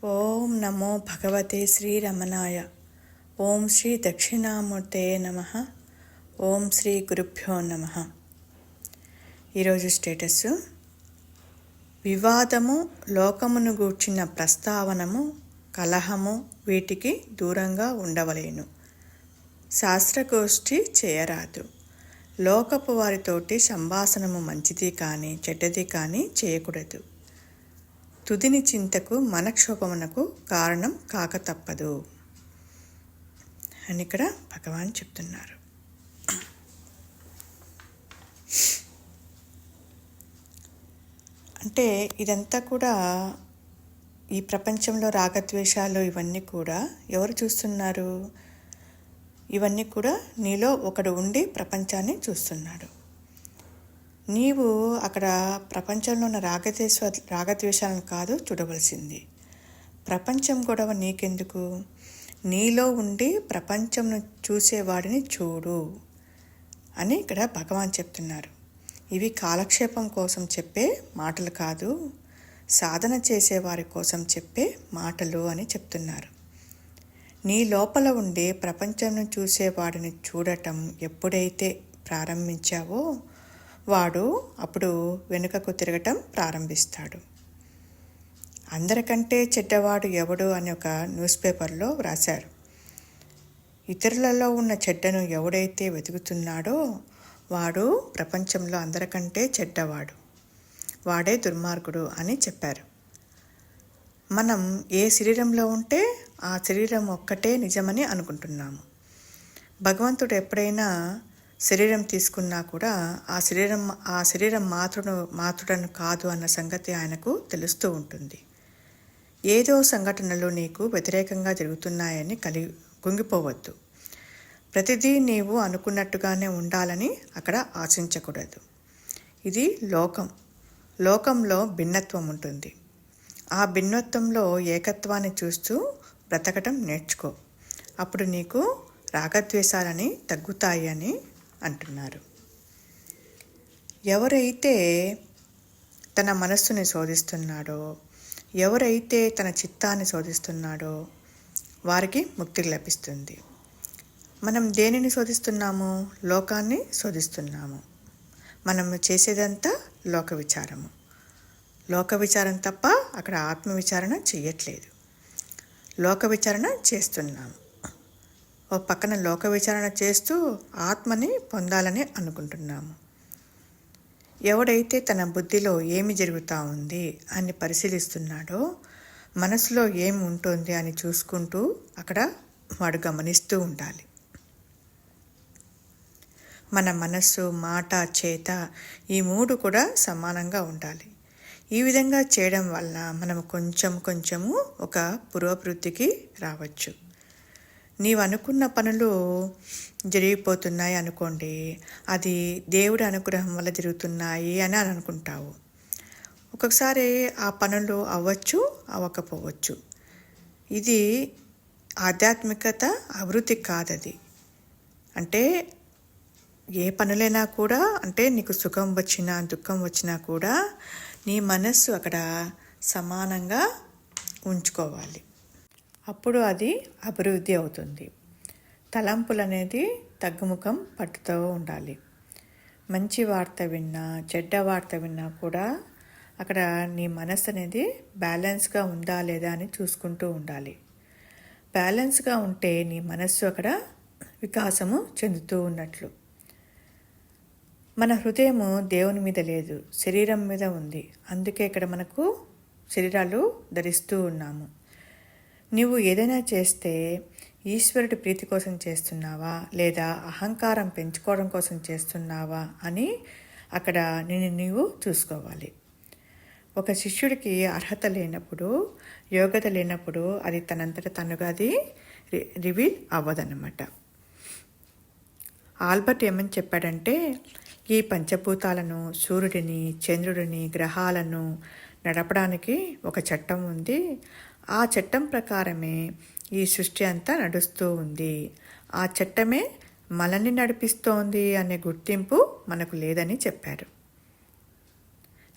ఓం నమో భగవతే శ్రీరమణాయ. ఓం శ్రీ దక్షిణామూర్తయే నమః. ఓం శ్రీ గురుభ్యో నమః. ఈరోజు స్టేటస్: వివాదము, లోకమును గూర్చిన ప్రస్తావనము, కలహము వీటికి దూరంగా ఉండవలేను. శాస్త్రగోష్ఠి చేయరాదు. లోకపు వారితోటి సంభాషణము మంచిది కానీ చెడ్డది కానీ చేయకూడదు. తుదిని చింతకు మనక్షోభమునకు కారణం కాక తప్పదు అని ఇక్కడ భగవాన్ చెప్తున్నారు. అంటే ఇదంతా కూడా ఈ ప్రపంచంలో రాగద్వేషాలు ఇవన్నీ కూడా ఎవరు చూస్తున్నారు? ఇవన్నీ కూడా నీలో ఒకడు ఉండి ప్రపంచాన్ని చూస్తున్నాడు. నీవు అక్కడ ప్రపంచంలో ఉన్న రాగద్వేషాలను కాదు చూడవలసింది. ప్రపంచం గొడవ నీకెందుకు? నీలో ఉండి ప్రపంచంను చూసేవాడిని చూడు అని ఇక్కడ భగవాన్ చెప్తున్నారు. ఇవి కాలక్షేపం కోసం చెప్పే మాటలు కాదు, సాధన చేసేవారి కోసం చెప్పే మాటలు అని చెప్తున్నారు. నీ లోపల ఉండి ప్రపంచంను చూసేవాడిని చూడటం ఎప్పుడైతే ప్రారంభించావో వాడు అప్పుడు వెనుకకు తిరగటం ప్రారంభిస్తాడు. అందరికంటే చెడ్డవాడు ఎవడు అని ఒక న్యూస్ పేపర్లో వ్రాశారు. ఇతరులలో ఉన్న చెడ్డను ఎవడైతే వెతుకుతున్నాడో వాడు ప్రపంచంలో అందరికంటే చెడ్డవాడు, వాడే దుర్మార్గుడు అని చెప్పారు. మనం ఏ శరీరంలో ఉంటే ఆ శరీరం ఒక్కటే నిజమని అనుకుంటున్నాము. భగవంతుడు ఎప్పుడైనా శరీరం తీసుకున్నా కూడా ఆ శరీరం మాతృడను కాదు అన్న సంగతి ఆయనకు తెలుస్తూ ఉంటుంది. ఏదో సంఘటనలు నీకు వ్యతిరేకంగా జరుగుతున్నాయని కుంగిపోవద్దు. ప్రతిదీ నీవు అనుకున్నట్టుగానే ఉండాలని అక్కడ ఆశించకూడదు. ఇది లోకంలో భిన్నత్వం ఉంటుంది. ఆ భిన్నత్వంలో ఏకత్వాన్ని చూస్తూ బ్రతకటం నేర్చుకో. అప్పుడు నీకు రాగద్వేషాలని తగ్గుతాయి అని అంటున్నారు. ఎవరైతే తన మనస్సుని శోధిస్తున్నాడో, ఎవరైతే తన చిత్తాన్ని శోధిస్తున్నాడో వారికి ముక్తి లభిస్తుంది. మనం దేనిని శోధిస్తున్నాము? లోకాన్ని శోధిస్తున్నాము. మనం చేసేదంతా లోక విచారం తప్ప అక్కడ ఆత్మవిచారణ చెయ్యట్లేదు. లోక విచారణ చేస్తున్నాము. ఓ పక్కన లోక విచారణ చేస్తూ ఆత్మని పొందాలని అనుకుంటున్నాము. ఎవడైతే తన బుద్ధిలో ఏమి జరుగుతూ ఉంది అని పరిశీలిస్తున్నాడో, మనసులో ఏమి ఉంటుంది అని చూసుకుంటూ అక్కడ వాడు గమనిస్తూ ఉండాలి. మన మనస్సు, మాట, చేత ఈ మూడు కూడా సమానంగా ఉండాలి. ఈ విధంగా చేయడం వల్ల మనం కొంచెము ఒక పురోభివృద్ధికి రావచ్చు. నీవు అనుకున్న పనులు జరిగిపోతున్నాయి అనుకోండి, అది దేవుడి అనుగ్రహం వల్ల జరుగుతున్నాయి అని అనుకుంటావు. ఒక్కొక్కసారి ఆ పనులు అవ్వచ్చు, అవ్వకపోవచ్చు. ఇది ఆధ్యాత్మికత అభివృద్ధి కాదది. అంటే ఏ పనులైనా కూడా, అంటే నీకు సుఖం వచ్చినా దుఃఖం వచ్చినా కూడా నీ మనస్సు అక్కడ సమానంగా ఉంచుకోవాలి. అప్పుడు అది అభివృద్ధి అవుతుంది. తలంపులు అనేది తగ్గుముఖం పట్టుతూ ఉండాలి. మంచి వార్త విన్నా చెడ్డ వార్త విన్నా కూడా అక్కడ నీ మనస్సు అనేది బ్యాలెన్స్గా ఉందా లేదా అని చూసుకుంటూ ఉండాలి. బ్యాలెన్స్గా ఉంటే నీ మనస్సు అక్కడ వికాసము చెందుతూ ఉన్నట్లు. మన హృదయము దేవుని మీద లేదు, శరీరం మీద ఉంది. అందుకే ఇక్కడ మనకు శరీరాలు ధరిస్తూ ఉన్నాము. నీవు ఏదైనా చేస్తే ఈశ్వరుడి ప్రీతి కోసం చేస్తున్నావా లేదా అహంకారం పెంచుకోవడం కోసం చేస్తున్నావా అని అక్కడ నీవు చూసుకోవాలి. ఒక శిష్యుడికి అర్హత లేనప్పుడు, యోగ్యత లేనప్పుడు అది తనంతట తనుగా అది రివీల్ అవ్వదన్నమాట. ఆల్బర్ట్ ఏమని చెప్పాడంటే, ఈ పంచభూతాలను, సూర్యుడిని, చంద్రుడిని, గ్రహాలను నడపడానికి ఒక చట్టం ఉంది. ఆ చట్టం ప్రకారమే ఈ సృష్టి అంతా నడుస్తూ ఉంది. ఆ చట్టమే మనల్ని నడిపిస్తోంది అనే గుర్తింపు మనకు లేదని చెప్పారు.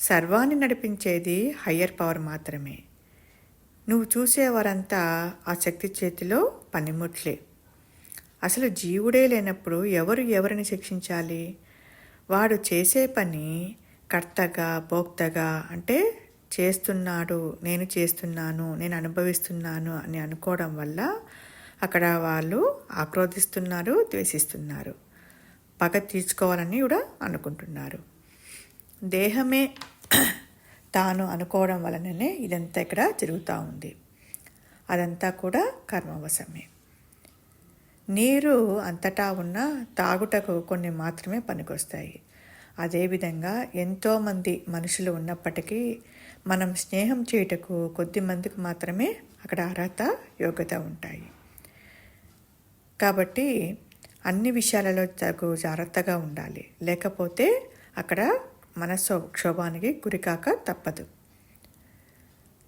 సర్వాన్ని నడిపించేది హయ్యర్ పవర్ మాత్రమే. నువ్వు చూసేవారంతా ఆ శక్తి చేతిలో పనిముట్లే. అసలు జీవుడే లేనప్పుడు ఎవరు ఎవరిని శిక్షించాలి? వాడు చేసే పని కర్తగా భోక్తగా అంటే చేస్తున్నాడు, నేను చేస్తున్నాను, నేను అనుభవిస్తున్నాను అని అనుకోవడం వల్ల అక్కడ వాళ్ళు ఆక్రోధిస్తున్నారు, ద్వేషిస్తున్నారు, పగ తీర్చుకోవాలని కూడా అనుకుంటున్నారు. దేహమే తాను అనుకోవడం వలననే ఇదంతా ఇక్కడ జరుగుతూ ఉంది. అదంతా కూడా కర్మవశమే. నీరు అంతటా ఉన్న తాగుటకు కొన్ని మాత్రమే పనికొస్తాయి. అదేవిధంగా ఎంతోమంది మనుషులు ఉన్నప్పటికీ మనం స్నేహం చేయుటకు కొద్ది మందికి మాత్రమే అక్కడ అర్హత, యోగ్యత ఉంటాయి. కాబట్టి అన్ని విషయాలలో తగు జాగ్రత్తగా ఉండాలి. లేకపోతే అక్కడ మనస్సు క్షోభానికి గురికాక తప్పదు.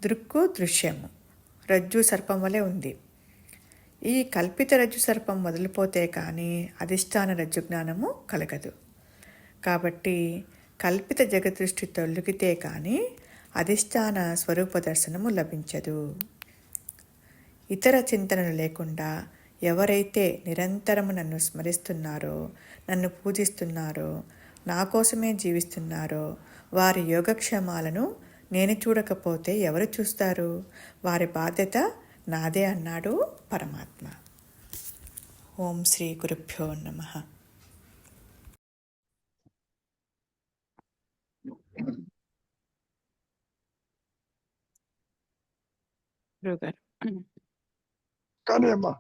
దృక్కు దృశ్యము రజ్జు సర్పం వలె ఉంది. ఈ కల్పిత రజ్జు సర్పం వదిలిపోతే కానీ అధిష్టాన రజ్జు జ్ఞానము కలగదు. కాబట్టి కల్పిత జగదృష్టి తొలగితే కానీ అధిష్టాన స్వరూప దర్శనము లభించదు. ఇతర చింతనలు లేకుండా ఎవరైతే నిరంతరము నన్ను స్మరిస్తున్నారో, నన్ను పూజిస్తున్నారో, నా కోసమే జీవిస్తున్నారో వారి యోగక్షేమాలను నేను చూడకపోతే ఎవరు చూస్తారు? వారి బాధ్యత నాదే అన్నాడు పరమాత్మ. ఓం శ్రీ గురుభ్యో నమః. కానీ అమ్మా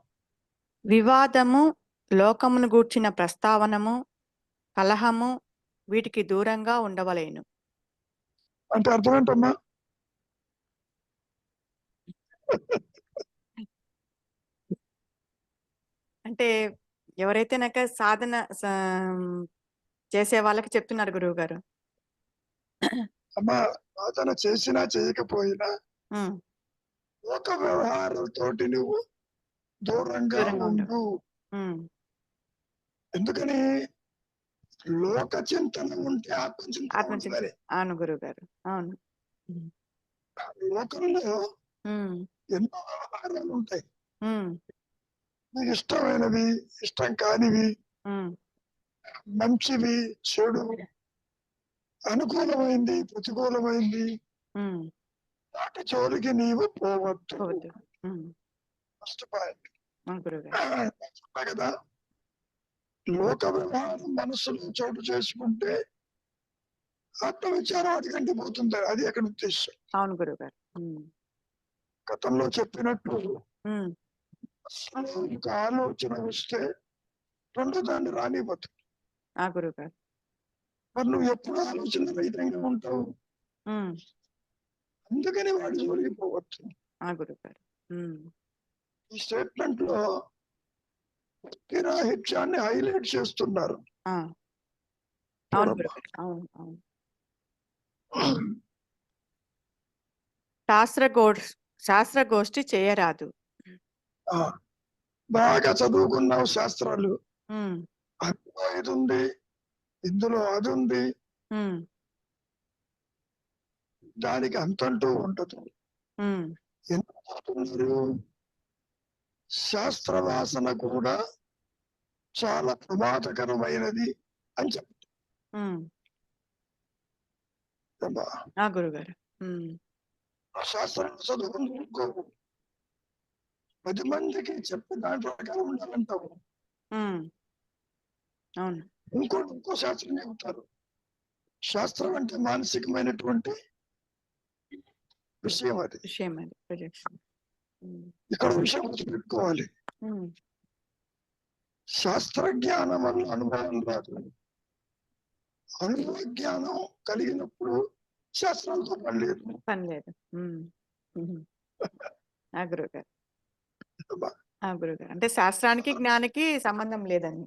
వివాదము, లోకమును గూర్చిన ప్రస్తావనము, కలహము వీటికి దూరంగా ఉండవలేను. అంటే అర్థం ఏంటమ్మా? అంటే ఎవరైతే నాకు సాధన చేసే వాళ్ళకి చెప్తున్నారు గురువు గారు. అమ్మా, సాధన చేసినా చేయకపోయినా ఒక వ్యవహారాలతోటి నువ్వు దూరంగా ఉండు. ఎందుకని? లోక చింతన ఉంటే ఆత్మచింతన. అవును గురువు గారు, అవును. లోకంలో ఎన్నో వ్యవహారాలు ఉంటాయి. నీకు ఇష్టమైనవి, ఇష్టం కానివి, మంచివి, చెడు, అనుకూలమైంది, ప్రతికూలమైంది, వాటి జోలికి నీవు పోవద్దు. ఫస్ట్ పాయింట్ కదా. లోక వ్యవహారం మనస్సులో చోటు చేసుకుంటే ఆత్మవిచారం వాటికంటే పోతుంది. అది అక్కడ ఉద్దేశం. అవును గురువు గారు. గతంలో చెప్పినట్టు ఒక ఆలోచన వస్తే రెండో దాన్ని రానివ్వదు. గురువు గారు, మరి నువ్వు ఎప్పుడు ఆలోచన రహితంగా ఉంటావు. అందుకని వాడి జోలికి పోవచ్చు. ఈ స్టేట్మెంట్ లో రాహిత్యాన్ని హైలైట్ చేస్తున్నారు. శాస్త్రగోష్ఠి చేయరాదు. బాగా చదువుకున్నావు శాస్త్రాలు, అందులో ఇది ఉంది, ఇందులో అది ఉంది, దానికి అంతంటూ ఉండదు. ఎందుకు చెప్తున్నారు? శాస్త్ర వాసన కూడా చాలా ప్రమాదకరమైనది అని చెప్తారు గురుగారు. శాస్త్రం చదువుకుంటూ 10 మందికి చెప్పి దాని ప్రకారం ఉండాలంటావు. ఇంకో శాస్త్రం చెబుతారు. శాస్త్రం అంటే మానసికమైనటువంటి విషయం. అది ఇక్కడ విషయం పెట్టుకోవాలి. శాస్త్ర జ్ఞానం వల్ల అనుభవం రాదు. అనుభవ జ్ఞానం కలిగినప్పుడు శాస్త్రాలతో పని లేదు. అంటే శాస్త్రానికి జ్ఞానికి సంబంధం లేదని.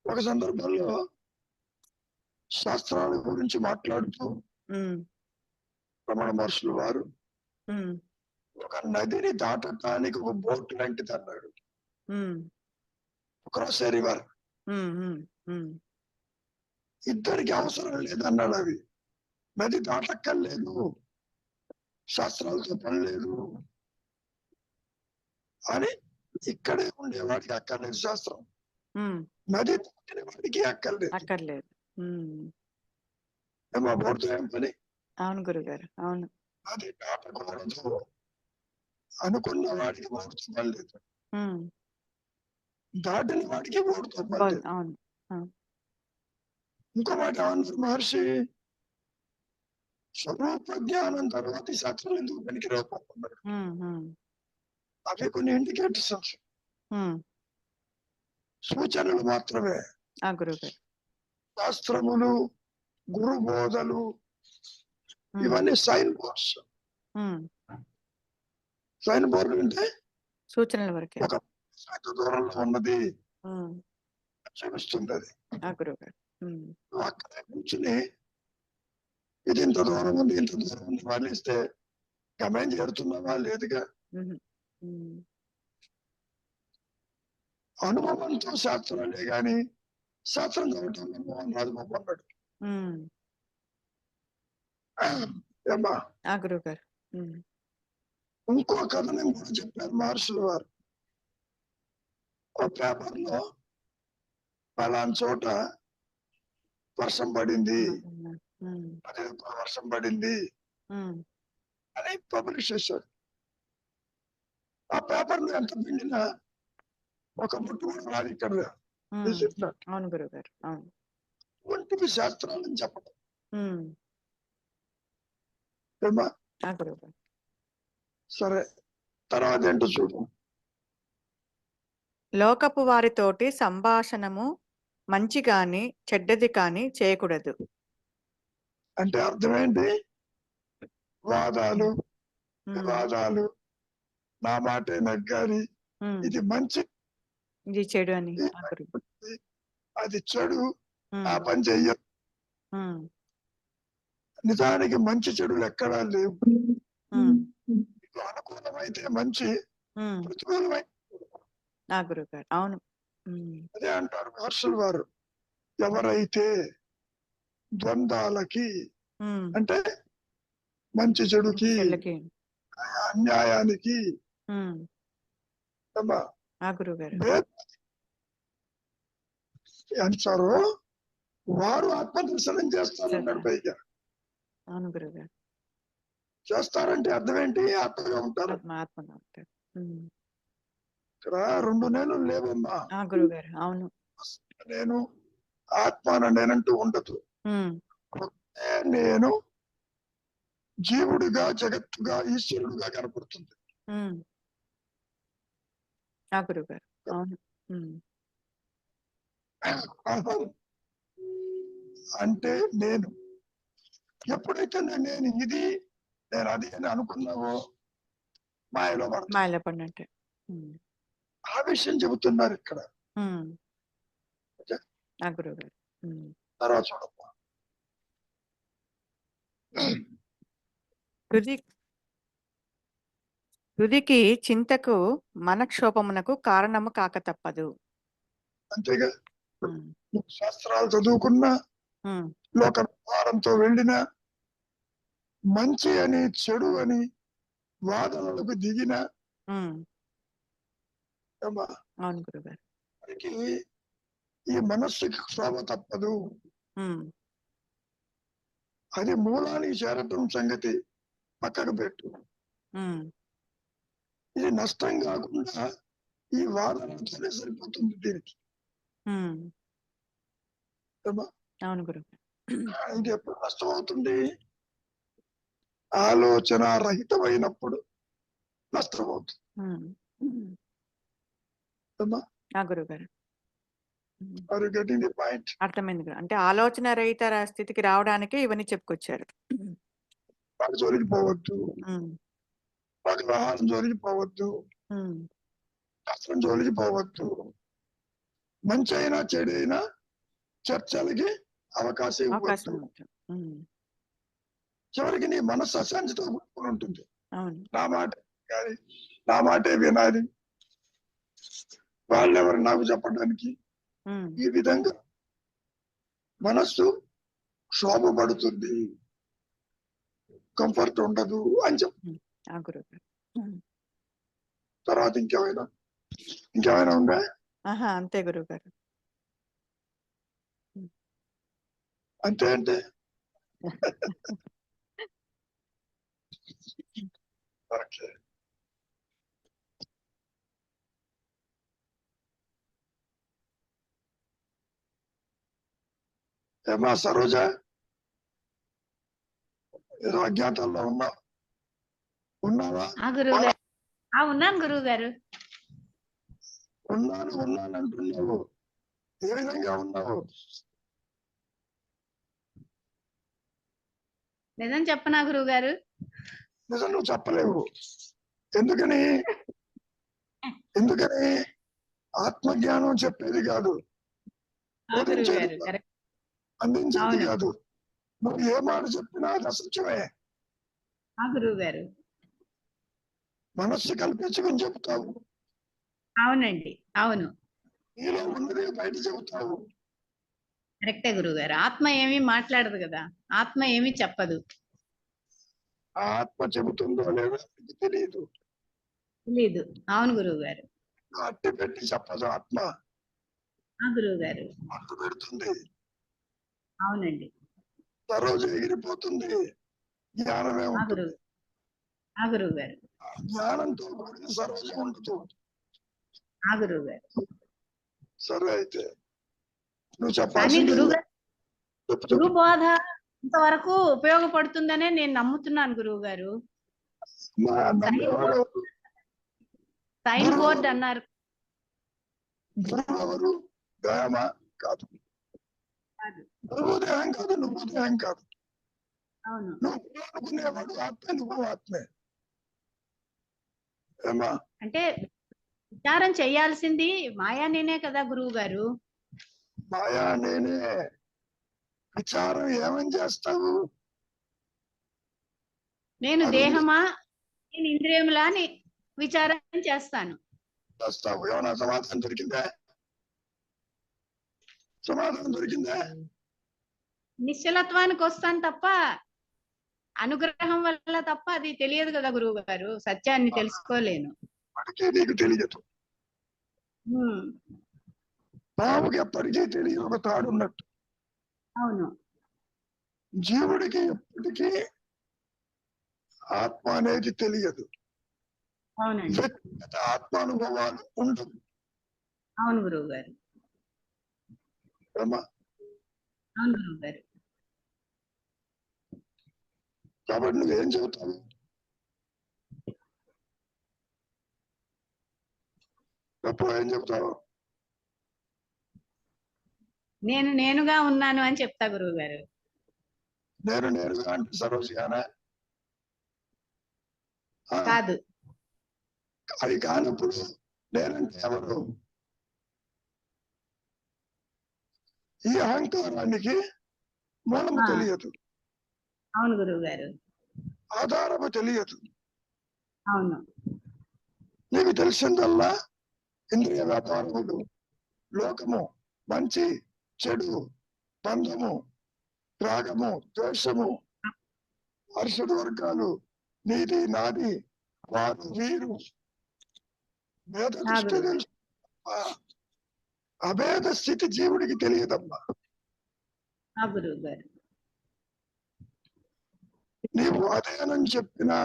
ఒక సందర్భంలో శాస్త్రాల గురించి మాట్లాడుతూ రమణ మహర్షులు వారు ఒక నదిని దాటడానికి ఒక బోట్ లాంటిది అన్నాడు. Cross river. ఇద్దరికి అవసరం లేదన్నాడు. అవి నది దాటక్కర్లేదు. శాస్త్రాలతో పని లేదు అని ఇక్కడే ఉండేవాడికి అక్కర్లేదు శాస్త్రం. నది దాటిన వాడికి అక్కర్లేదు. అక్కర్లేదు. ఏమో బోర్డుతో ఏం పని? అవును గురుగారు. అవును. నది దాటకూడదు అనుకున్న వాడికి బోర్డుతో పని లేదు. దాటిన వాడికి బోర్డుతో పని లేదు. అవును. ఇంకో మాట ఏమన్నారు మహర్షి? స్వరూప జ్ఞానం తర్వాత ఈ శాస్త్రాలు ఎందుకు పనికిరాకపోతున్నారు? అవి కొన్ని ఇండికేటర్స్, సూచనలు మాత్రమే. గురుగారు. శాస్త్రములు, గురు బోధలు ఇవన్నీ సైన్ బోర్డ్స్. సైన్ బోర్డు అంటే సూచనల వరకే. ఒక దూరంలో ఉన్నది చూపిస్తుంది. అది గురుగారు. నువ్వు అక్కడే కూర్చుని ఇది ఇంత దూరం ఉంది, ఇంత దూరం ఉంది వాళ్ళిస్తే గమనం చేరుతున్నావా? లేదుగా. అనుభవంతో శాస్త్రాలే గాని శాస్త్రం చదవటం అనుభవం రాదు అన్నాడు. ఏమ్మా గురుగారు. ఇంకో కథనం కూడా చెప్పారు మహర్షుల వారు. ఒక పేపర్ లో పలానా చోట వర్షం పడింది, అదే వర్షం పడింది అని పబ్లిష్ చేశారు. ఆ పేపర్ లో ఎంత పిండినా ఒక ముట్టు కూడా రాదు ఇక్కడ. అవును గురుగారు. అవును. ఒంటికి శాస్త్రాలని చెప్పడం. ఏమ్మా గురుగారు. సరే, తర్వాత ఏంటో చూడు. లోకపు వారితోటి సంభాషణము మంచి కాని చెడ్డది కాని చేయకూడదు. అంటే అర్థమేంటి? వాదాలు, వివాదాలు, నా మాటే నగ్గాలి, ఇది మంచి, ఇది చెడు అని. అది చెడు, ఆ పని చెయ్యదు. నిజానికి మంచి చెడులు ఎక్కడా లేవు. అనుకూలమైతే మంచి, ప్రతికూలమైతే. గురుగారు. అవును. అదే అంటారు మహర్షుల వారు, ఎవరైతే ద్వంద్వాలకి అంటే మంచి చెడుకి, అన్యాయానికి అంటారో వారు ఆత్మదర్శనం చేస్తారన్నాడు. పైగా అవును గురుగారు. చేస్తారంటే అర్థం ఏంటి? ఆత్మగా ఉంటారు. ఇక్కడ రెండు నేను లేవమ్మా గురుగారు. అవును. నేను ఆత్మ నేనంటూ ఉండదు. నేను జీవుడిగా, జగత్తుగా, ఈశ్వరుడుగా కనపడుతుంది. గురుగారు. అవును. అంటే నేను ఎప్పుడైతే నేను ఇది, నేను అది అని అనుకున్నావో మాయలో పడినట్టే. ఆ విషయం చెబుతున్నారు ఇక్కడ. గురుగారు. తర్వాత చూడమ్మా. హృదికి చింతకు మనక్షోభమునకు కారణము కాక తప్పదు. అంతేగా. శాస్త్రాలు చదువుకున్నా, లోక వ్యవహారంతో వెళ్ళినా, మంచి అని చెడు అని వాదనలకు దిగిన అవును గురుగారు. ఈ మనస్సుకి క్షోభ తప్పదు. అది మూలానికి చేరటం సంగతి పక్కకు పెట్టు. ఇది నష్టం కాకుండా ఈ వాదనతోనే సరిపోతుంది దీనికి. అవును గురుగారు. ఇది ఎప్పుడు నష్టం అవుతుంది? ఆలోచన రహితమైనప్పుడు నష్టమవుతుంది. గురుగారు. పాయింట్ అర్థమైంది. అంటే ఆలోచన రహిత స్థితికి రావడానికి ఇవన్నీ చెప్పుకొచ్చారు. వాడు జోలికి పోవద్దు, వాడి వ్యవహారం జోలికి పోవద్దు, శాస్త్రం జోలికి పోవద్దు. మంచి అయినా చెడైనా చర్చలకి అవకాశం ఇవ్వద్దు. చివరికి నీ మనస్సు అశాంతితో కూడుకుని ఉంటుంది. నా మాట కానీ, నా మాటే వినాలి, వాళ్ళెవరు నాకు చెప్పడానికి. ఈ విధంగా మనస్సు క్షోభపడుతుంది. కంఫర్ట్ ఉండదు అని చెప్పు. ఆ గురుగారు. తర్వాత ఇంకేమైనా ఉందా? ఆహా, అంతే గురుగారు. అంతే అంటే ఓకే. ఏమా సరోజ, ఏదో అజ్ఞాతంలో ఉన్నావా? గురువు గారు. ఉన్నాను గురువు గారు. ఉన్నాను అంటున్నావు. ఏ విధంగా ఉన్నావు? నిజం చెప్పనా గురువు గారు? నిజం నువ్వు చెప్పలేవు. ఎందుకని ఆత్మజ్ఞానం చెప్పేది కాదు, గురువు గారు కరెక్ట్. అందించేది కాదు. నువ్వు ఏ మాట చెప్పినా అది అసత్యమే. గురువు గారు. మనస్సు కల్పించుకుని చెబుతావు. అవునండి, అవును. నీలో ఉన్నది బయట చెబుతావు. కరెక్టే గురువు గారు. ఆత్మ ఏమీ మాట్లాడదు కదా, ఆత్మ ఏమీ చెప్పదు. ఆ ఆత్మ చెబుతుందో లేదో తెలియదు. తెలీదు. అవును గురువు గారు. అట్టి పెట్టి చెప్పదు ఆత్మ. గురువు గారు. అట్టు పెడుతుంది. అవునండి. సరోజు ఎగిరిపోతుంది. జ్ఞానమే ఉంటుంది. గురువు గారు. జ్ఞానంతో కూడిన సరోజు ఉండదు. గురువు గారు. సరే, అయితే నువ్వు కానీ చెప్పాల్సింది గురు బోధ ఇంతవరకు ఉపయోగపడుతుందనే నేను నమ్ముతున్నాను గురువు గారు. సైన్ బోర్డ్ అన్నారు. గురువు ఎవరు? దయమా? కాదు. నువ్వు దేహం కాదు, నువ్వు దేహం కాదు. అవును. నువ్వు అనుకునేవాడు ఆత్మ, నువ్వు ఆత్మే. ఏమా అంటే విచారం చేయాల్సింది మాయా నేనే కదా గురువు గారు. మాయా నేనే. విచారం ఏమని చేస్తావు? నేను దేహమా, నేను ఇంద్రియములా అని విచారం చేస్తాను. చేస్తావు. ఏమన్నా సమాధానం దొరికిందా? నిశ్చలత్వానికి వస్తాను తప్ప, అనుగ్రహం వల్ల తప్ప అది తెలియదు కదా గురువు గారు. సత్యాన్ని తెలుసుకోలేను. వాడికి నీకు తెలియదు. పాముకి ఎప్పటికీ తెలియదు ఒక తాడు ఉన్నట్టు. అవును. జీవుడికి ఎప్పటికీ ఆత్మ అనేది తెలియదు. అవునండి. వ్యక్తిగత ఆత్మానుభవాలు ఉండవు. అవును గురువు గారు. ఏమా? అవును గురువు గారు. కాబట్టి నువ్వేం చెబుతావు? ఎప్పుడు ఏం చెప్తావు? నేనుగా ఉన్నాను అని చెప్తా గురువు గారు. నేనుగా అంటే సరోజగానా? కాదు. అది కానప్పుడు నేనంటే ఎవరు? ఈ అహంకారానికి మూలము తెలియదు. అవును గురువు గారు. ఆధారము తెలియదు. అవును. నీకు తెలిసిందల్లా ఇంద్రియ వ్యాపారములు, లోకము, మంచి చెడు, బంధము, రాగము, ద్వేషము, హర్షద వర్గాలు, నీది నాది, వారు వీరు, భేద దృష్టి తెలుసు. అభేద స్థితి జీవుడికి తెలియదమ్మా. గురువు గారు. నీవు అదేనని చెప్పినా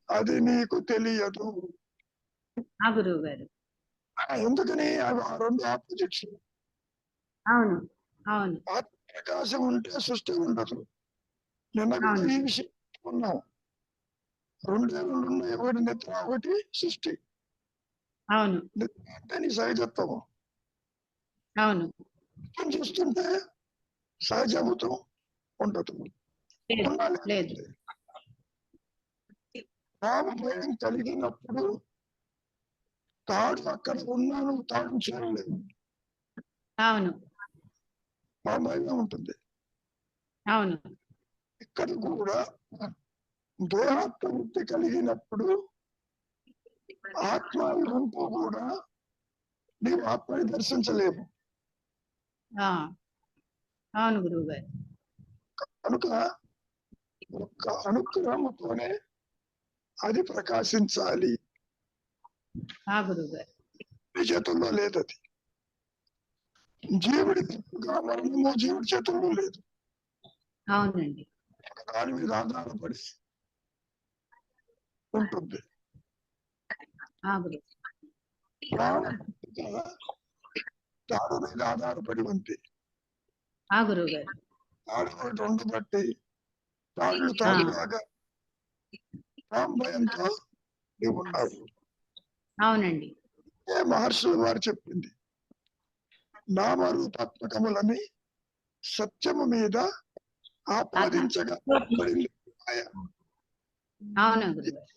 అది నీకు తెలియదు. గురువు గారు. ఎందుకని? అవి ఆ రెండు ఆపోజిట్స్. అవును, అవును. ప్రకాశం ఉంటే సృష్టి ఉండదు. నిన్న ఈ విషయం ఉన్నాం. రెండేళ్ళు ఉన్నాయి, ఒకటి నిద్ర, ఒకటి సృష్టి. అవును. నిద్ర అంటే నీ సహజత్వము. అవును. చూస్తుంటే సహజభూతం ఉండదు. లేదు. పాము భయం కలిగినప్పుడు తాడు అక్కడ ఉన్నాను, తాడు చేయలేదు. అవును. పాము భయం ఉంటుంది. అవును. ఇక్కడ కూడా దేహాత్మవృత్తి కలిగినప్పుడు ఆత్మ గుంపు కూడా నీవు ఆత్మని దర్శించలేవు. అవును గురువు గారు. కనుక ఒక్క అనుగ్రహముతోనే అది ప్రకాశించాలి. గురువు గారు. మీ చేతుల్లో లేదు అది. జీవుడి మరణము జీవుడి చేతుల్లో లేదు. అవునండి. దాని మీద ఆధారపడి ఉంటుంది. గురువు. ప్రాణం తాడు మీద ఆధారపడి ఉంది. గురువు గారు. తాడు రెండు బట్టి తాడులాగా భయంతో నీవు ఉన్నావు. అవునండి. మహర్షులు వారు చెప్పింది నామరూపాత్మకములని సత్యము మీద ఆపాదించగా అవునా గురువు గారు.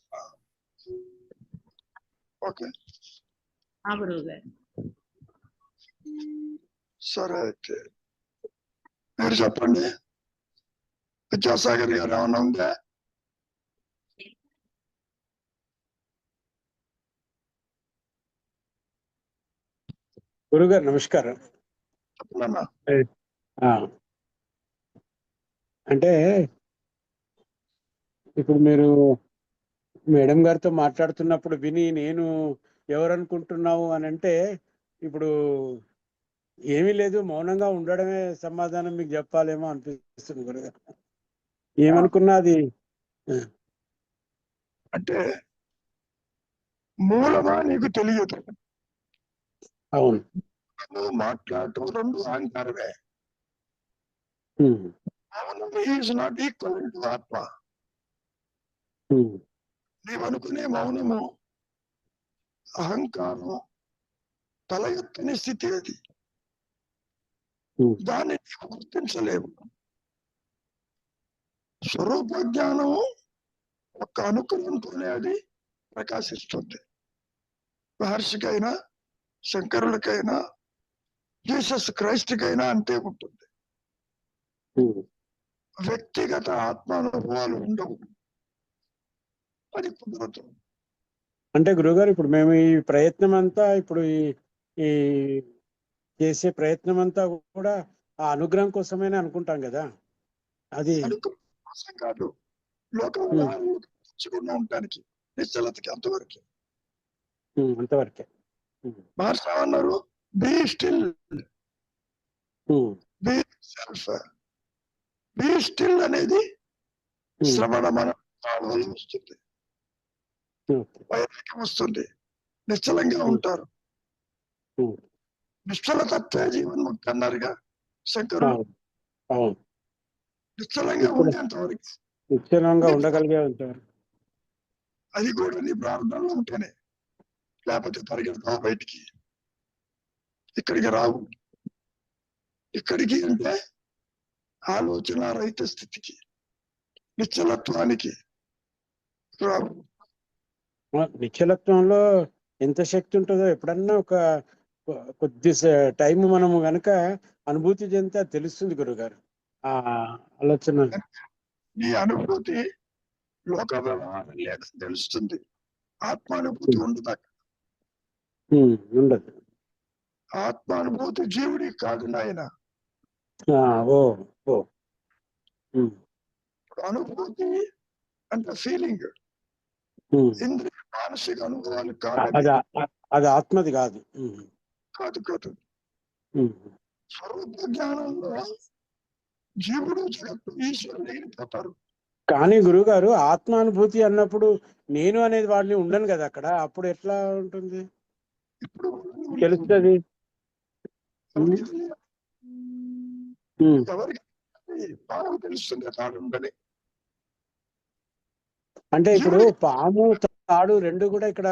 ఓకే, గురువు గారు. సరే అయితే మీరు చెప్పండి. విద్యాసాగర్ గారు ఏమన్నా ఉందా? గురుగారు నమస్కారం. చెప్పండి. అంటే ఇప్పుడు మీరు మేడం గారితో మాట్లాడుతున్నప్పుడు విని నేను ఎవరనుకుంటున్నావు అని అంటే ఇప్పుడు ఏమీ లేదు, మౌనంగా ఉండడమే సమాధానం మీకు చెప్పాలేమో అనిపిస్తుంది గురుగారు. ఏమనుకున్నా అది అంటే మూలమా నీకు తెలియదు. అవును, నువ్వు మాట్లాడటం రెండు అహంకారమే. ఈజ్ నాట్ ఈక్వల్ టు ఆత్మ. నీవనుకునే మౌనము అహంకారం తల ఎత్తని స్థితి. అది దాన్ని నీవు గుర్తించలేవు. స్వరూప జ్ఞానము ఒక్క అనుగ్రహంతోనే అది ప్రకాశిస్తుంది. మహర్షికైనా శంకరులకైనా జీసస్ క్రైస్ట్కైనా అంతే ఉంటుంది. వ్యక్తిగత ఆత్మానుభవాలు ఉండవు. అది కుదరదు. అంటే గురుగారు ఇప్పుడు మేము ఈ ప్రయత్నం అంతా ఇప్పుడు ఈ చేసే ప్రయత్నం అంతా కూడా ఆ అనుగ్రహం కోసమేనే అనుకుంటాం కదా. అది అనుగ్రహం కాదు, లోకంలో ఉండడానికి నిశ్చలతకి అంతవరకే. అంతవరకే. మహర్షి అన్నారు be still, be self. Be still అనేది శ్రవణ మనం వస్తుంది, వైరాగ్యం వస్తుంది, నిశ్చలంగా ఉంటారు. నిశ్చలతత్వే జీవన్ముక్తి అన్నారుగా శంకరులు. నిశ్చలంగా ఉండేంతవరకు, నిశ్చలంగా ఉండగలిగే ఉంటారు. అది కూడా నీ ప్రార్థనలో ఉంటేనే, లేకపోతే పరిగెడతావు బయటికి. ఇక్కడికి రావు. ఇక్కడికి అంటే ఆలోచన రహిత స్థితికి, నిశ్చలత్వానికి రావు. నిశ్చలత్వంలో ఎంత శక్తి ఉంటుందో ఎప్పుడన్నా ఒక కొద్ది టైం మనము గనక అనుభూతి చెందితే తెలుస్తుంది గురుగారు. ఆ ఆలోచన ఈ అనుభూతి లోక వ్యవహారం లేదని తెలుస్తుంది. ఆత్మానుభూతి ఉండదు. ఉండదు. ఆత్మానుభూతి జీవుడి కాదు నాయన. అనుభూతి అంటే ఫీలింగ్, ఇంద్రియ మానసిక అనుభవాలు కాదు. అది ఆత్మది కాదు. కాదు కాదు. స్వరూప జ్ఞానంలో జీవుడు జగత్తు ఈశ్వరుడు ఎగిరిపోతారు. కానీ గురుగారు ఆత్మానుభూతి అన్నప్పుడు నేను అనేది వాడిని ఉండను కదా అక్కడ. అప్పుడు ఎట్లా ఉంటుంది? ఇప్పుడు తెలుస్తుంది. ఎవరికి పాము తెలుస్తుంది తాడు ఉండని. అంటే ఇప్పుడు పాము తాడు రెండు కూడా ఇక్కడ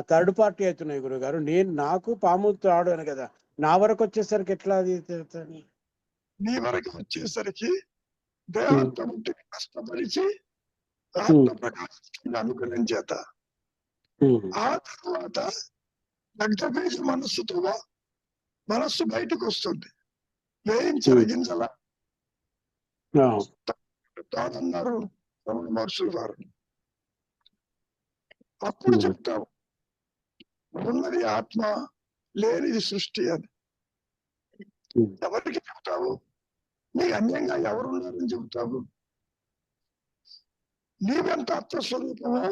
థర్డ్ పార్టీ అవుతున్నాయి గురుగారు. నాకు పాము తాడు అని కదా, నా వరకు వచ్చేసరికి ఎట్లా అది? నీ వరకు వచ్చేసరికి దేహాత్మకి కష్టపరిచి ఆత్మ ప్రకాశించిన అనుగ్రహం చేత ఆ తర్వాత దగ్ధబీజ మనస్సుతో మనస్సు బయటకు వస్తుంది. వేయించిన గింజల తాడన్నారు రమణ మహర్షులు వారు. అప్పుడు చెప్తావు ఉన్నది ఆత్మ, లేనిది సృష్టి అని. ఎవరికి చెప్తావు? నీ అన్యంగా ఎవరున్నారని చెబుతావు? నీవెంత ఆత్మస్వరూపమో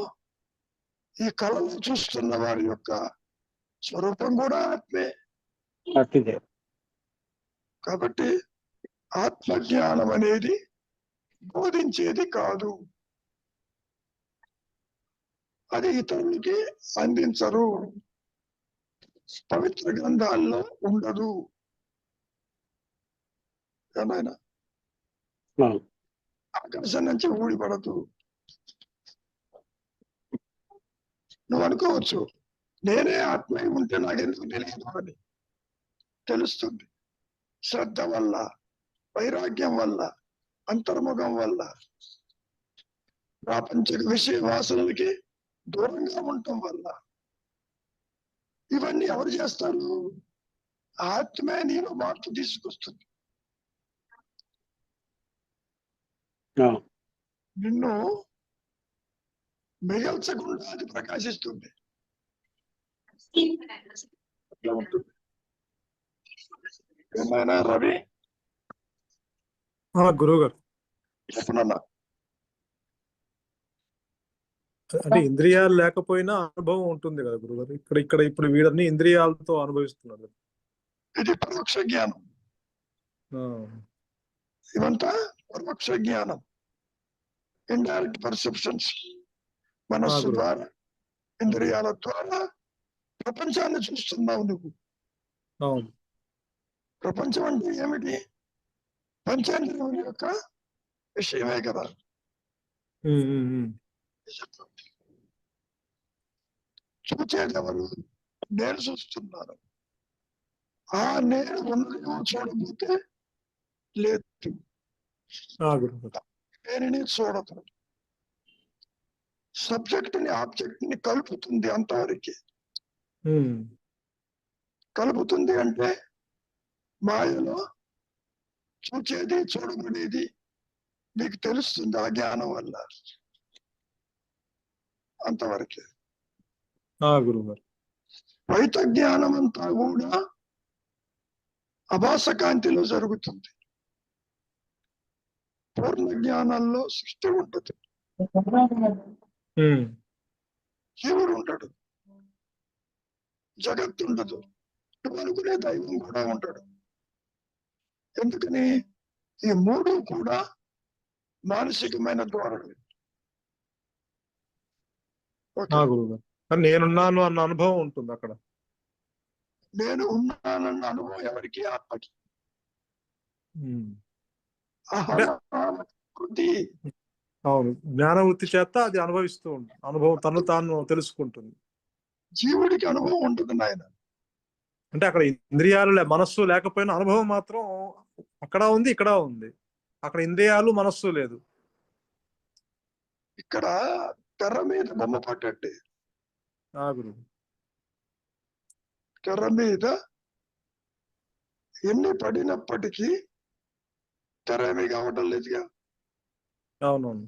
ఈ కళలో చూస్తున్న వారి యొక్క స్వరూపం కూడా ఆత్మే. అట్టిదే. కాబట్టి ఆత్మజ్ఞానం అనేది బోధించేది కాదు, అది ఇతరులకి అందించరు, పవిత్ర గ్రంథాల్లో ఉండదు. ఏమైనా అవును. ఆకాశం నుంచి ఊడిపడదు. నువ్వు అనుకోవచ్చు, నేనే ఆత్మై ఉంటే నాకెందుకు తెలియదు అని. తెలుస్తుంది. శ్రద్ధ వల్ల, వైరాగ్యం వల్ల, అంతర్ముఖం వల్ల, ప్రాపంచిక విషయ వాసనలకి దూరంగా ఉండటం వల్ల. ఇవన్నీ ఎవరు చేస్తారు? ఆత్మే నీలో మార్పు తీసుకొస్తుంది. అవును. నిన్ను మిగల్చకుండా అది ప్రకాశిస్తుంది. అట్లా ఉంటుంది. ఏమైనా రవి గురువు గారు, చెప్పనన్నా అంటే ఇంద్రియాలు లేకపోయినా అనుభవం ఉంటుంది కదా గురుగారు. ఇక్కడ ఇక్కడ ఇప్పుడు వీడన్ని ఇంద్రియాలతో అనుభవిస్తున్నాడు. ఇది పరోక్ష జ్ఞానం. ఇవంతా పరోక్ష జ్ఞానం, ఇండైరెక్ట్ పర్సెప్షన్స్. మనస్సు గురువు. ద్వారా, ఇంద్రియాల ద్వారా ప్రపంచాన్ని చూస్తున్నావు నువ్వు. అవును. ప్రపంచం అంటే ఏమిటి? పంచేంద్రియం యొక్క విషయమే కదా. చూచేది ఎవరు? నేను చూస్తున్నాను. ఆ నేను ఉన్నదేమో చూడకపోతే లేదు, దేనిని చూడదు. సబ్జెక్ట్ ని ఆబ్జెక్ట్ ని కలుపుతుంది అంతవరకు. కలుపుతుంది అంటే మాయలో చూచేది చూడబడేది మీకు తెలుస్తుంది ఆ జ్ఞానం వల్ల. అంతవరకే. గురువు గారు, ద్వైత జ్ఞానం అంతా కూడా అభాస కాంతిలో జరుగుతుంది. పూర్ణ జ్ఞానంలో సృష్టి ఉంటుంది, జీవుడు ఉండడు, జగత్తు ఉండదు, నువ్వు అనుకునే దైవం కూడా ఉంటాడు. ఎందుకని? ఈ మూడు కూడా మానసికమైన ధోరణి. గురువు గారు, నేనున్నాను అన్న అనుభవం ఉంటుంది అక్కడ. నేను ఉన్నానన్న అనుభవం ఎవరికి? ఆత్మకి. అవును, జ్ఞానవృత్తి చేత అది అనుభవిస్తూ ఉంటుంది. అనుభవం తను తాను తెలుసుకుంటుంది. జీవుడికి అనుభవం ఉంటుంది నాయన. అంటే అక్కడ ఇంద్రియాలు మనస్సు లేకపోయినా అనుభవం మాత్రం అక్కడ ఉంది, ఇక్కడ ఉంది. అక్కడ ఇంద్రియాలు మనస్సు లేదు. ఇక్కడ తెర మీద బొమ్మ పట్టండి. గురువు, తెర మీద ఎన్ని పడినప్పటికీ తెర ఏమీ కావటం లేదుగా. అవునవును.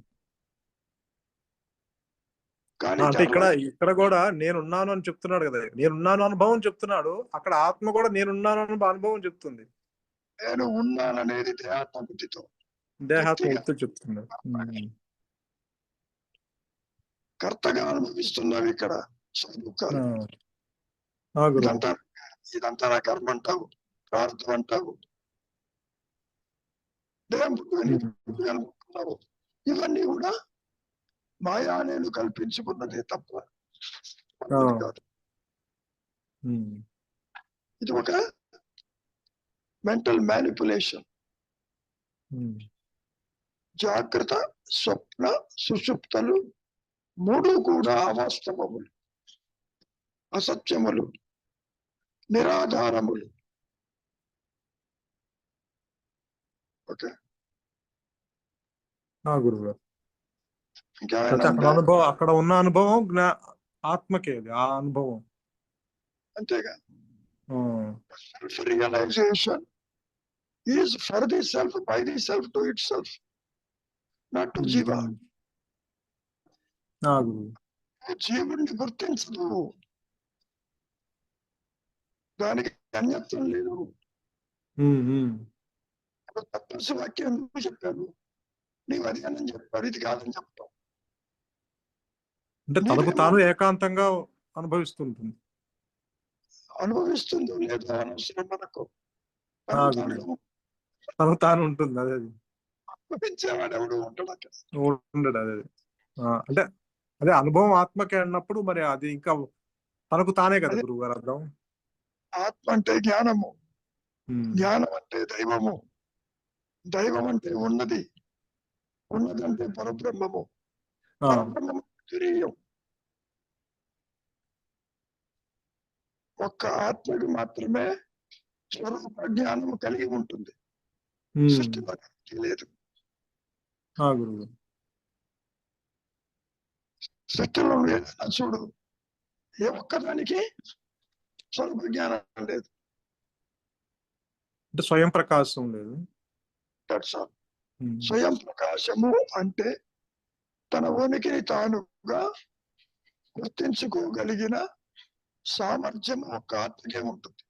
కానీ అంటే ఇక్కడ కూడా నేనున్నాను అని చెప్తున్నాడు కదా. నేనున్నాను అనుభవం చెప్తున్నాడు. అక్కడ ఆత్మ కూడా నేనున్నాను అనే అనుభవం చెప్తుంది. నేను ఉన్నాననేది దేహాత్మ బుద్ధితో, దేహాత్మ బుద్ధి చెప్తున్నాడు. కర్తగా అనుభవిస్తున్నావు ఇక్కడ. ఇదంతా నా కర్మ అంటావు, ప్రార్థన అంటావు, దేహం అనుకుంటున్నావు. ఇవన్నీ కూడా మాయా నేను కల్పించుకున్నదే తప్ప కాదు. ఇది ఒక మెంటల్ మ్యానిపులేషన్. జాగ్రత్త, స్వప్న, సుషుప్తలు మూడు కూడా అవాస్తవములు, అసత్యములు, నిరాధారములు. ఓకే గురువు, అక్కడ ఉన్న అనుభవం ఆత్మకే, ఆ అనుభవం అంతేగా. Self realization is for the self, by the self, to itself, not to జీవ. జీవుడిని గుర్తించదు, దానికి అన్యత్వం లేదు. తప్పనిసరి వాక్యం ఎందుకు చెప్పాను? నీవు అది అని చెప్పాడు, ఇది కాదని చెప్తావు. అంటే తనకు తాను ఏకాంతంగా అనుభవిస్తుంటుంది. అనుభవిస్తుందో లేదో అనవసరం మనకు. ఆ, గురువు. తనకు తాను ఉంటుంది అదే అనుభవించేవాడు ఎవడు ఉంటాడు అక్కడ. ఉండడు అదే అంటే అదే అనుభవం ఆత్మకే అన్నప్పుడు మరి అది ఇంకా తనకు తానే కదా గురువు గారు అర్థం. ఆత్మ అంటే జ్ఞానము, జ్ఞానం అంటే దైవము, దైవం అంటే ఉన్నది, ఉన్నదంటే పరబ్రహ్మము, పరబ్రహ్మము తురీయం. ఒక్క ఆత్మకు మాత్రమే స్వరూప జ్ఞానము కలిగి ఉంటుంది. సృష్టిలో లేదు. గురువు సృష్టిలో ఏదైనా చూడు, ఏ ఒక్కదానికి స్వరూప జ్ఞానం లేదు. అంటే స్వయం ప్రకాశం లేదు. స్వయం ప్రకాశము అంటే తన ఉనికిని తానుగా గుర్తించుకోగలిగిన సామర్థ్యం ఒక ఆత్మకే ఉంటుంది.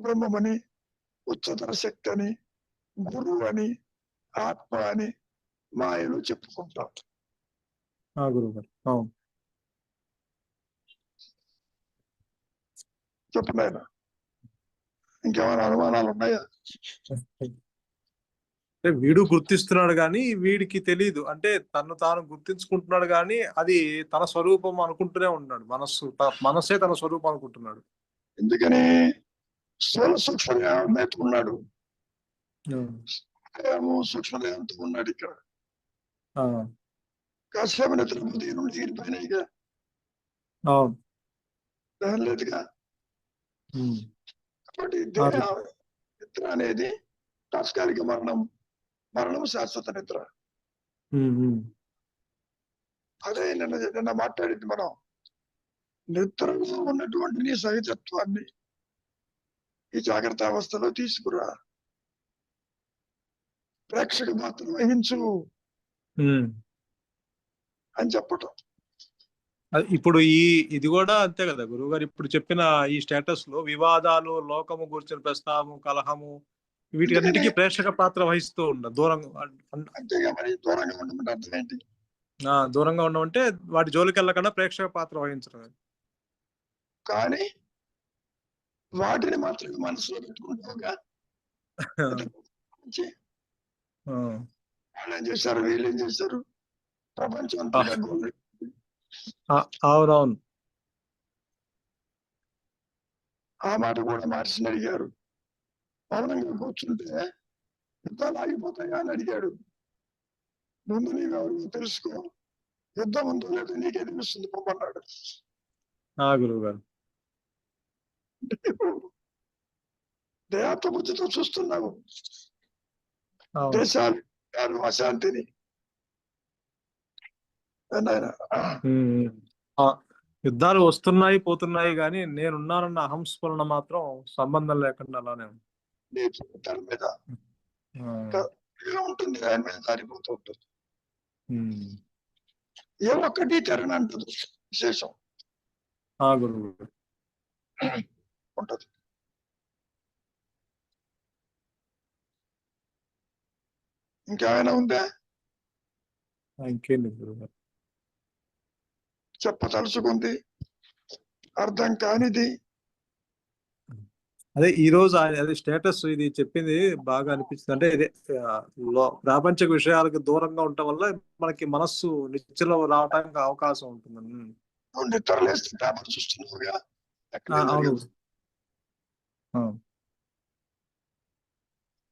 బ్రహ్మమని, ఉచ్చతర శక్తి అని, గురువు అని, ఆత్మ అని మాయలు చెప్పుకుంటాం. గురువు గారు అవును. చెప్పలేనా? ఇంకేమైనా అనుమానాలు ఉన్నాయా? అంటే వీడు గుర్తిస్తున్నాడు కానీ వీడికి తెలీదు. అంటే తను తాను గుర్తించుకుంటున్నాడు కానీ అది తన స్వరూపం అనుకుంటూనే ఉన్నాడు. మనస్సే తన స్వరూపం అనుకుంటున్నాడు. ఎందుకని స్థూల సూక్ష్మదేవం ఉన్నాడు, సూక్ష్మదేవంతో ఉన్నాడు. ఇక్కడ కాసేపు నిద్రపోతే నుండి తీరిపోయినాయిగా, లేదుగా. కాబట్టి నిద్ర అనేది తాత్కాలిక మరణం, మరణం శాశ్వత నిద్ర. అదే నిన్న మాట్లాడింది మనం. నిద్రలో ఉన్నటువంటి నీ సహజత్వాన్ని ఈ జాగ్రత్త అవస్థలో తీసుకురా, ప్రేక్షక పాత్ర వహించు అని చెప్పటం. ఇప్పుడు ఇది కూడా అంతే కదా గురువు గారు. ఇప్పుడు చెప్పిన ఈ స్టేటస్ లో వివాదాలు, లోకము గురించిన ప్రస్తావము, కలహము, వీటికన్నిటికీ ప్రేక్షక పాత్ర వహిస్తూ ఉండదు. అంతేగా మరి దూరంగా ఉండమంటే అర్థం ఏంటి? దూరంగా ఉండమంటే వాటి జోలికి వెళ్ళకుండా ప్రేక్షక పాత్ర వహించడం. కానీ వాటిని మాత్రమే మనసులో పెట్టుకుంటావుగా. వాళ్ళు ఏం చేశారు, వీళ్ళు ఏం చేశారు, ప్రపంచం అంతా. అవునవును. ఆ మాట కూడా మార్చిన అడిగారు. మౌనంగా కూర్చుంటే యుద్ధాలు ఆగిపోతాయా అని అడిగాడు. ముందు నీవెవరు తెలుసుకో, యుద్ధం ఉందో లేదో నీకే తెలుస్తుంది పొమ్మన్నాడు. గురువు గారు దయాత్మ బుద్ధితో చూస్తున్నావు దేశాలు అశాంతిని. యుద్ధాలు వస్తున్నాయి పోతున్నాయి కానీ నేనున్నానన్న అహంస్ఫురణ మాత్రం సంబంధం లేకుండా అలానే దాని మీద ఉంటుంది, ఆయన మీద దారిపోతూ ఉంటుంది. ఏ ఒక్కటి తెరనంటదు, విశేషం గురువు ఉంటది. ఇంకేమైనా ఉందా? ఇంకేంటి గురువు చెప్పదలుచుకుంది, అర్థం కానిది? అదే ఈ రోజు అదే స్టేటస్ ఇది చెప్పింది బాగా అనిపిస్తుంది. అంటే ఇదే ప్రాపంచిక విషయాలకు దూరంగా ఉండటం వల్ల మనకి మనస్సు నిశ్చలో రావడానికి అవకాశం ఉంటుంది. పేపర్ చూస్తున్నావుగా,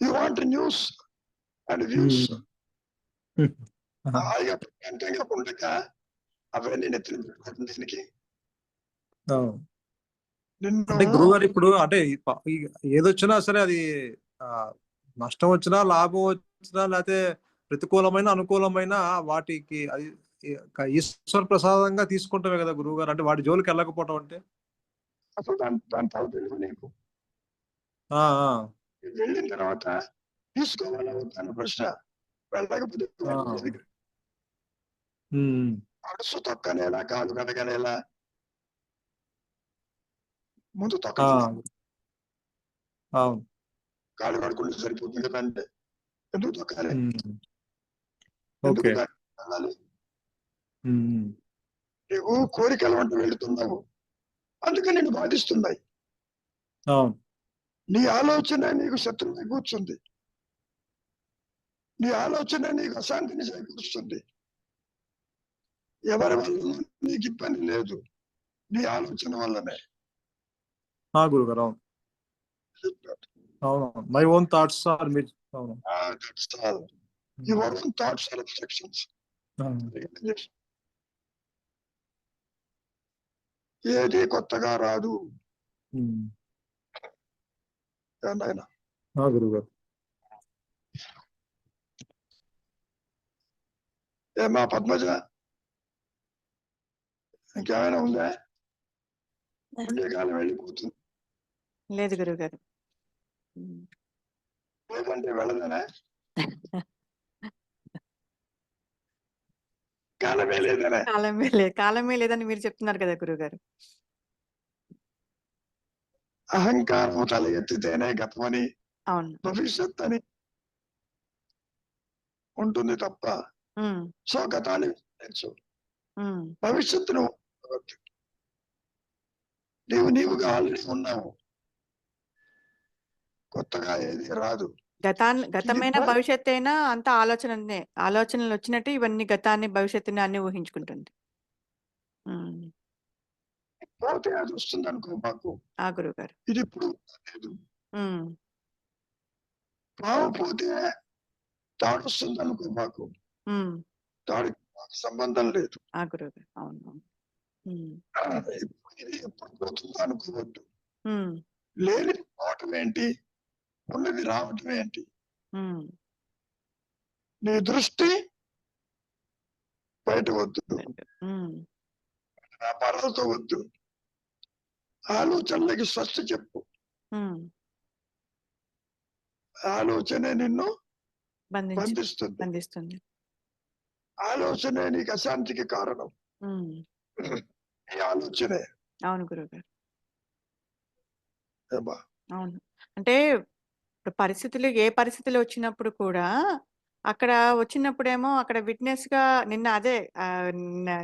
you want news and views. హాయిగా ప్రశాంతంగా ఉండగా అవన్నీ నెత్తిన పెట్టుకోవడం దీనికి. అంటే గురువు గారు ఇప్పుడు అంటే ఏదొచ్చినా సరే అది నష్టం వచ్చినా, లాభం వచ్చినా, లేకపోతే ప్రతికూలమైన అనుకూలమైన వాటికి అది ఈశ్వర ప్రసాదంగా తీసుకుంటామే కదా గురువు గారు. అంటే వాటి జోలికి వెళ్ళకపోవటం అంటే అసలు దాని నీకు వెళ్ళిన తర్వాత తీసుకోవాలా వద్దని ప్రశ్న. వెళ్ళకపోతే అడుసు తొక్కనేలా, కాలు కడగనేలా, ముందు తొక్క కాలు కడుకుంటే సరిపోతుంది కదా. అంటే ఎందుకు తొక్కాలి, ఎందుకు వెళ్ళాలి? ఉమ్. నీవు కోరికల వంట వెళుతున్నావు, అందుకని నిన్ను బాధిస్తున్నాయి. అవును. నీ ఆలోచన నీకు శత్రువుని కూర్చుంది, నీ ఆలోచన నీకు అశాంతిని చేకూరుస్తుంది. ఎవరి వల్ల నీకు ఇబ్బంది లేదు, నీ ఆలోచన వల్లనే. గురుగారు అవును. అవును. మై ఓన్ థాట్స్ ఆర్ మీరు. అవును. That's all. Your own thoughts are obstructions. ఏది కొత్తగా రాదు నాయన. గురుగారు. ఏమా పద్మజ, ఇంకేమైనా ఉందా? పుణ్యకాలం వెళ్ళిపోతుంది, లేదు గురుగారు. లేదంటే వెళ్ళదనే కాలమే లేదనే. కాలమే లేదని మీరు చెప్తున్నారు కదా గురుగారు. అహంకారం తల ఎత్తితేనే గతమని అవును. భవిష్యత్ అని ఉంటుంది తప్ప సో గతాన్ని విస్మరించు, భవిష్యత్తును వద్దు. నీవుగా ఆల్రెడీ ఉన్నావు, కొత్తగా ఏది రాదు. గతమైన భవిష్యత్ అయినా అంత ఆలోచనలు వచ్చినట్టు ఇవన్నీ గతాన్ని భవిష్యత్తుని అన్ని ఊహించుకుంటుంది. పోతే అది వస్తుంది అనుకో మాకు. గురుగారు. ఇది ఇప్పుడు లేదు. పాము పోతే తాడు వస్తుంది అనుకో మాకు. తాడికి మాకు సంబంధం లేదు. గురుగారు. అవును. ఇది ఎప్పుడు పోతుందో అనుకోవద్దు. లేని పోవటం ఏంటి, ఉన్నది రావటం ఏంటి? నీ దృష్టి బయట వద్దు, వ్యాపారాలతో వద్దు, ఆలోచనలకి స్వస్థ చెప్పు. ఆలోచనే నిన్ను బంధిస్తుంది. ఆలోచనే నీకు అశాంతికి కారణం. ఈ ఆలోచనే. అవును గురుగారు. అవును. అంటే ఇప్పుడు ఏ పరిస్థితులు వచ్చినప్పుడు కూడా అక్కడ వచ్చినప్పుడేమో అక్కడ విట్నెస్ గా నిన్న అదే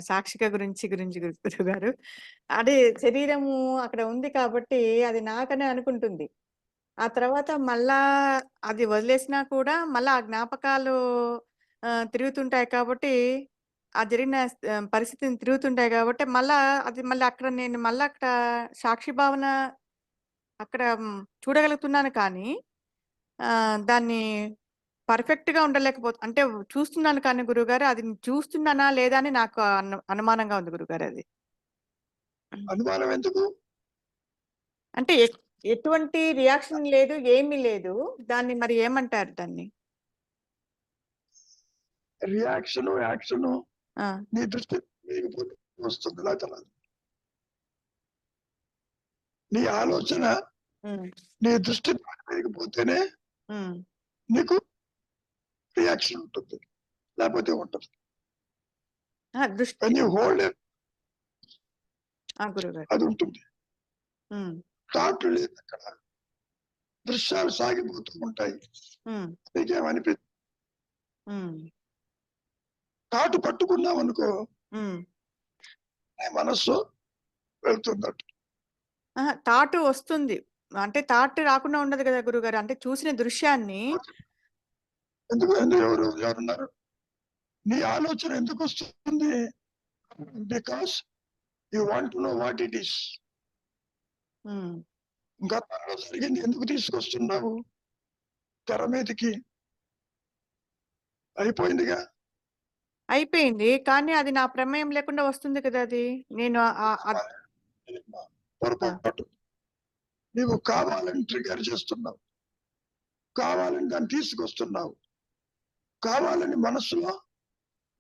సాక్షిగా గురించి గురుగారు, అదే శరీరము అక్కడ ఉంది కాబట్టి అది నాకనే అనుకుంటుంది. ఆ తర్వాత మళ్ళా అది వదిలేసినా కూడా మళ్ళా ఆ జ్ఞాపకాలు తిరుగుతుంటాయి కాబట్టి, ఆ జరిగిన పరిస్థితిని తిరుగుతుంటాయి కాబట్టి మళ్ళీ అక్కడ సాక్షి భావన అక్కడ చూడగలుగుతున్నాను కానీ దాన్ని పర్ఫెక్ట్ గా అంటే చూస్తున్నాను కానీ గురుగారు, అది చూస్తున్నానా లేదా అని నాకు అనుమానంగా ఉంది గురుగారు. అది అనుమానం ఎందుకు? అంటే ఎటువంటి రియాక్షన్ లేదు, ఏమీ లేదు. దాన్ని మరి ఏమంటారు? దాన్ని రియాక్షన్ యాక్షన్ నీ దృష్టి వస్తుంది. నీ ఆలోచన నీ దృష్టి పెరిగిపోతేనే నీకు రియాక్షన్ ఉంటుంది, లేకపోతే ఉంటుంది. అది ఉంటుంది. థాట్లు లేదు అక్కడ, దృశ్యాలు సాగిపోతూ ఉంటాయి. నీకేమనిపిస్తుంది? థాటు పట్టుకున్నావు అనుకో, మనస్సు వెళ్తున్నట్టు. థాట్ వస్తుంది అంటే థాట్ రాకుండా ఉండదు కదా గురుగారు. అంటే చూసిన దృశ్యాన్ని ఎవరున్నారు? నీ ఆలోచన ఎందుకు వస్తుంది? Because you want to know what it is. గతంలో జరిగింది ఎందుకు తీసుకొస్తున్నావు తెర మీదకి? అయిపోయింది, కానీ అది నా ప్రమేయం లేకుండా వస్తుంది కదా. అది నేను పొరపాటు. నీవు కావాలని ట్రిగర్ చేస్తున్నావు, కావాలని దాన్ని తీసుకొస్తున్నావు, కావాలని మనస్సులో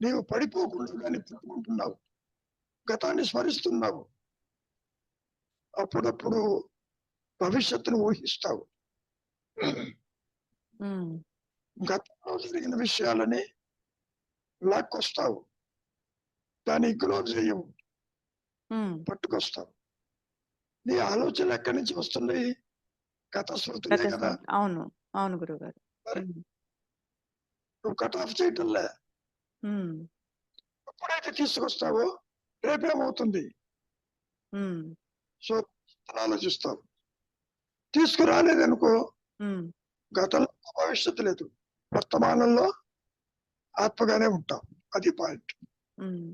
నీవు పడిపోకుండా దాన్ని పుట్టుకుంటున్నావు, గతాన్ని స్మరిస్తున్నావు. అప్పుడప్పుడు భవిష్యత్తును ఊహిస్తావు. గతంలో జరిగిన విషయాలని లాక్కొస్తావు, దాన్ని ఇగ్నోర్ చేయవు, పట్టుకొస్తావు. నీ ఆలోచనలు ఎక్కడి నుంచి వస్తున్నాయి? గత స్మృతులే కదా. అవును అవును గురుగారు. నువ్వు కట్ ఆఫ్ చేయటంలే, ఎప్పుడైతే తీసుకొస్తావో రేపేమవుతుంది. ఉమ్, సో ఆలోచిస్తాం. తీసుకురాలేదనుకో ఉమ్, గతంలో భవిష్యత్తు లేదు, వర్తమానంలో ఆత్మగానే ఉంటాం. అది పాయింట్. ఉమ్.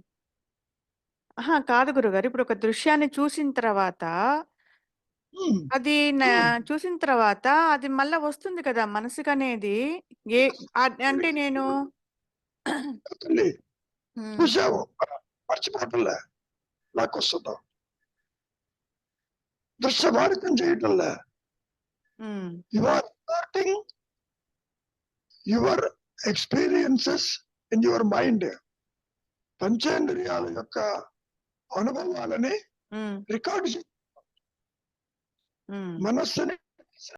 ఆహా, కాదు గురుగారు, ఇప్పుడు ఒక దృశ్యాన్ని చూసిన తర్వాత అది చూసిన తర్వాత అది మళ్ళా వస్తుంది కదా మనసుకు అనేది. ఏ అంటే నేను తల్లి ఉమ్, చూసావు, మర్చిపోవటంలే, నాకు వస్తుందాం దృశ్యభారితం చేయటంలే. Um, you are recording your experiences in your mind. పంచేంద్రియాల యొక్క అనుభవాలని ఉమ్, రికార్డు ఉమ్, మనస్సుని